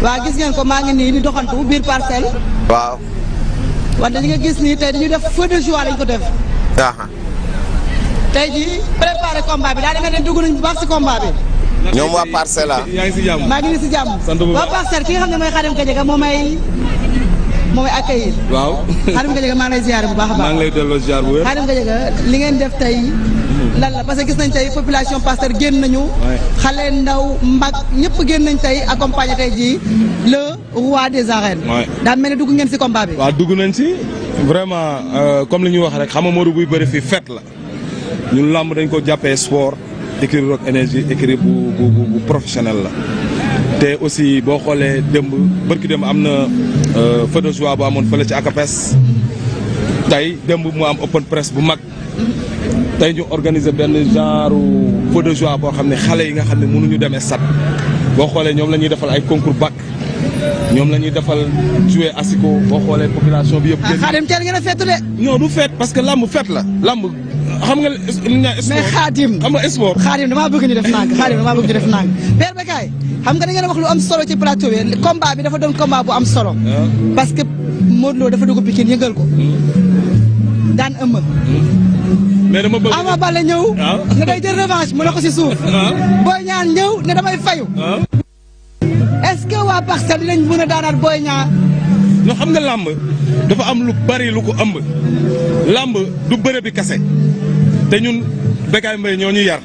waaw gis ngeen ko maa ngi nii di doxantu biir parcelle. waaw. wante li nga gis nii tey dañu def feu de joie lañ ko def. tey jii préparé combat bi daa demee ne dugg nañ bu baax si combat bi. ñoom waa parcelle la. yaa ngi si jàmm. maa ngi nii si jàmm. sant bu baax waa parcelle ki nga xam ne mooy Khadim Gadiaga moom mooy accueillir. waaw. Khadim Gadiaga maa ngi lay ziar bu baax a baax. maa ngi lay delloo ziar bu wér. Khadim Gadiaga li ngeen def tey lan la parce que gis nañ tey population Parcelles génn nañu. xale ndaw mbag ñëpp génn nañ tey accompagné tey jii le roi des arènes. daa mel ni dugg ngeen si combat bi. waaw dugg nañ si vraiment comme li ñuy wax rek xam nga Modou buy bëri fii fête la ñun làmb dañ ko jàppee sport écurie Rock Énergie écurie bu professionnel la. te aussi boo xoolee démb bërki démb am na feu de joie bu amoon fële ci ACAPES tey démb mu am open press bu mag tey ñu organiser benn genre feu de joie boo xam ne xale yi nga xam ne mënuñu demee stade boo xoolee ñoom la ñuy defal ay concours bac ñoom la ñuy defal jouer asiko boo xoolee population bi yëpp. Xaadim teel ngeen a fête de. non du fête parce que lamb fête la lamb xam nga. mais Xaadim xam nga sport. Xaadim damaa bëgg ñu def nang Xaadim damaa bëgg ñu def nang Père Bécaye xam nga da ngeen wax lu am solo ci plateau bi combat bi dafa doon combat bu am solo. parce que Modou Lo dafa dugg Pikine yëngal ko. daan ëmb. mais dama bëgg Ama Baldé ñëw. ne day jël revanche mu ne ko si suuf. Boy Niang ñëw ne damay fayu. est-ce que waa Parcelles dinañ mën a daanaat Boy Niang. ñoo xam nga làmb dafa am lu bari lu ko ëmb làmb du bëre bi kase te ñun Bécaye Mbaye ñoo ñu yar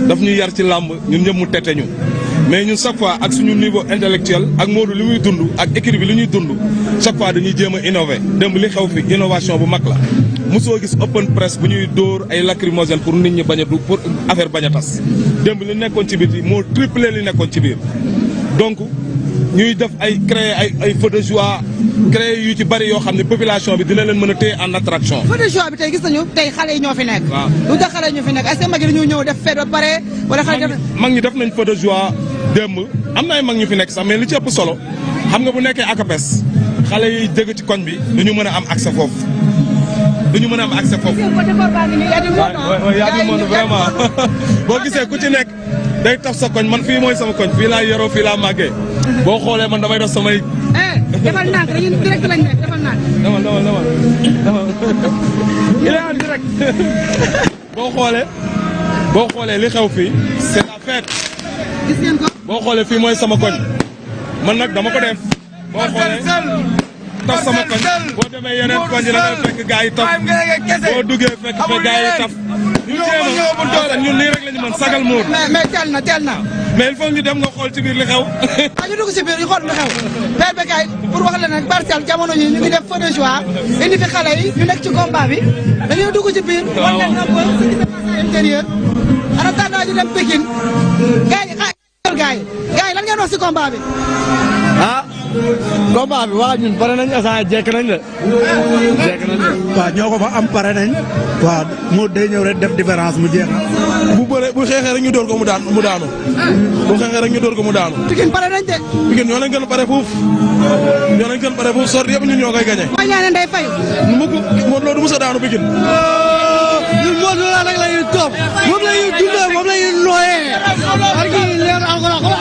daf ñu yar ci làmb ñun ñëpp mu tette ñu mais ñun chaque fois ak suñu niveau intellectuel ak Modou li muy dund ak équipe bi li ñuy dund chaque fois dañuy jéem a innover démb li xew fi innovation bu mag la mosoo gis open press bu ñuy dóor ay lacrymogène pour nit ñi bañ a du pour affaire bañ a tas démb li nekkoon ci biti moo triplé li nekkoon ci biir donc ñuy def ay créer ay feu de joie créer yu ci bari yoo xam ne population bi dina leen mën a téye en attraction. feu de joie bi tey gis nañu tey xale yi ñoo fi nekk. waaw lu tax xale yi ñoo fi nekk est-ce que mag yi dañoo ñëw def fête ba pare. wala xale mag ñi def nañ feu de joie démb am na ay mag ñu fi nekk sax mais li ci ëpp solo xam nga bu nekkee ACAPES xale yi dëgg ci koñ bi duñu mën a am accès foofu. duñu mën a am accès foofu. yaa di monde vraiment boo gisee ku ci nekk day taf sa koñ man fii mooy sama koñ fii laa yoroo fii laa màggee boo xoolee man damay def samay. defal nànk dañuy direct lañ nekk defal nànk. demal. il est en direct. boo xoolee li xew fii c'est la fête. gis ngeen ko. boo xoolee fii mooy sama koñ man nag dama ko def. boo xoolee taf sama koñ boo demee yeneen koñ yi da ngay fekk gars yi taf boo duggee fekk gars yi taf. ñu jéem a ñun nii rek la ñu mën sagal Modou. mais teel na. mais il faut ñu dem nga xool ci biir li xew. ñu dugg ci biir ñu xool li xew. Père Bécaye pour wax la nag Parcelles jamono yi ñu ngi def feu de joie indi fi xale yi ñu nekk ci combat bi dañoo dugg ci biir. waaw wan leen un peu ce qui se passe à l'intérieur. en attendant ñu dem Pikine. gars yi lan ngeen wax ci combat bi. combat bi waa ñun pare nañ instant jekk nañ de. waaw ñoo ko fa am pare nañ. waaw mu day ñëw rek def différence mu jeex. bu xeexee rek ñu door ko mu daanu. bu xeexee rek ñu door ko mu daanu. Pikine pare nañ de. Pikine ñoo leen gën a pare fuuf. sorti yëpp ñun ñoo koy gagné. mooy ñaanal day fayu. mu ko Modou Lo du mos a daanu Pikine. ñun Modou Lo rek la ñuy topp moom la ñuy dundee moom la ñuy nooyee. ak yi leer alxuraan xam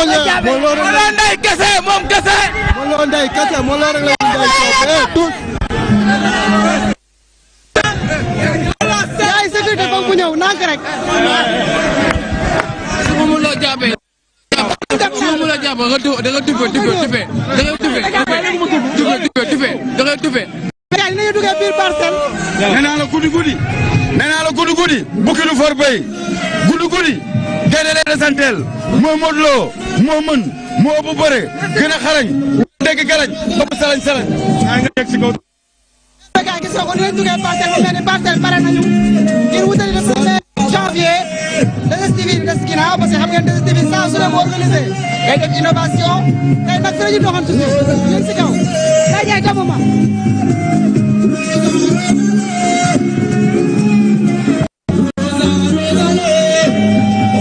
nga ndey kese moom kese. Modou Lo ndey kese Modou Lo rek la ñuy topp. yaay sécurité foog mu ñëw nànk rek. su ma mënuloo jàppee. su ma mënuloo jàppee da nga tufe. gars yi nañu duggee biir Parcelles. nee naa la guddi bukki du for bay guddi gaynde lay desanteel moo Modou Lo moo mën moo ëpp bëre gën a xarañ dégg galañ ëpp salañ nga yegg si kaw. Bécaye gis nga ko dinañ duggee Parcelles mu mel ni Parcelles pare nañu ngir wutali le 1er janvier 2STV di des ginnaaw parce que xam ngeen 2STV saa su ne bu organisé day def innovation tey nag fi la ñu doxantu si ñun si kaw day jaay tamuma.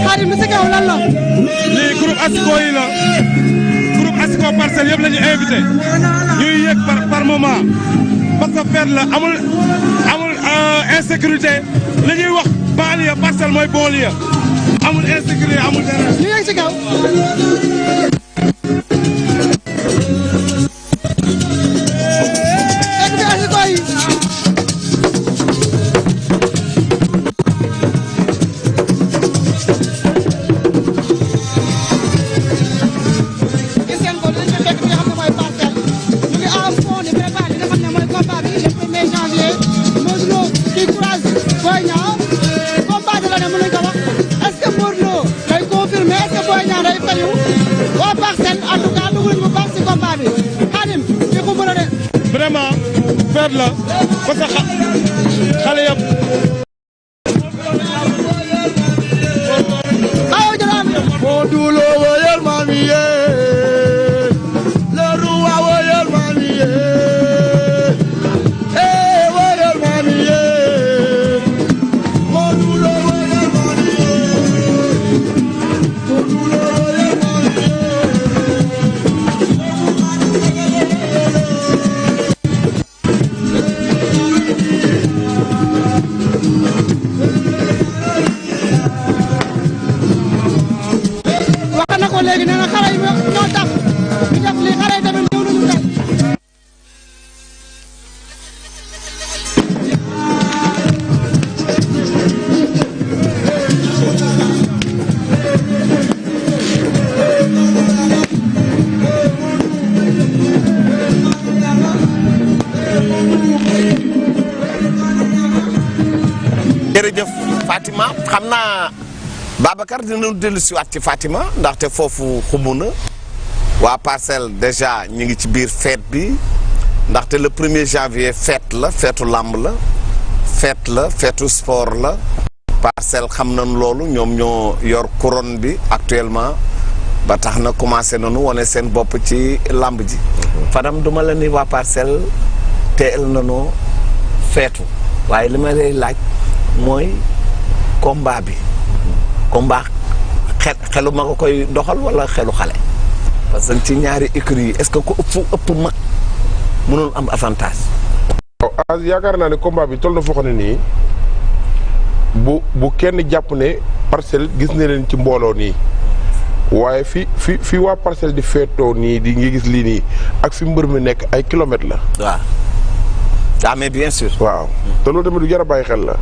Xaadim si kaw lan la. lii groupe Asiko yi la groupe Asiko Parcelles yëpp la ñu invité ñuy yëg par moment que fête la amul insécurité li ñuy wax banlieue Parcelles mooy banlieue amul insécurité amul dara. ñu yegg si kaw. Vraiment fête la parce que xale yëpp. Modou Lo woyal mami ye le roi woyal mami ye woyal mami ye Modou Lo woyal mami ye Modou Lo woyal mami ye léegi nee na xale yi ñoo tax ñu def lii xale yi tamit ñëw nañu tey. jërëjëf Fatima xam naa Babacar dina dellu si waat ci Fatima ndaxte foofu xumu na waa Parcelles déjà ñu ngi ci biir fête bi ndaxte le 1er janvier fête la feetu làmb la feetu sport la Parcelles xam nañ loolu ñoom ñoo yor couronne bi actuellement ba tax na commencé nañu wane seen bopp ci làmb ji Fadam duma la ni waa Parcelles teel nañoo feetu waaye li ma lay laaj mooy combat bi combat xelu ma nga koy doxal wala xelu xale parce que ci ñaari écuries yi est-ce que ko ëpp mag mënul am avantage. waaw yaakaar naa ne combat bi toll na foo xam ne nii bu kenn jàpp ne Parcelles gis na leen ci mbooloo nii waaye fi waa Parcelles di feetoo nii di ngi gis lii nii ak fi mbër mi nekk ay kilomètres la. waaw mais bien sûr. waaw te loolu tamit du jar a bàyyi xel la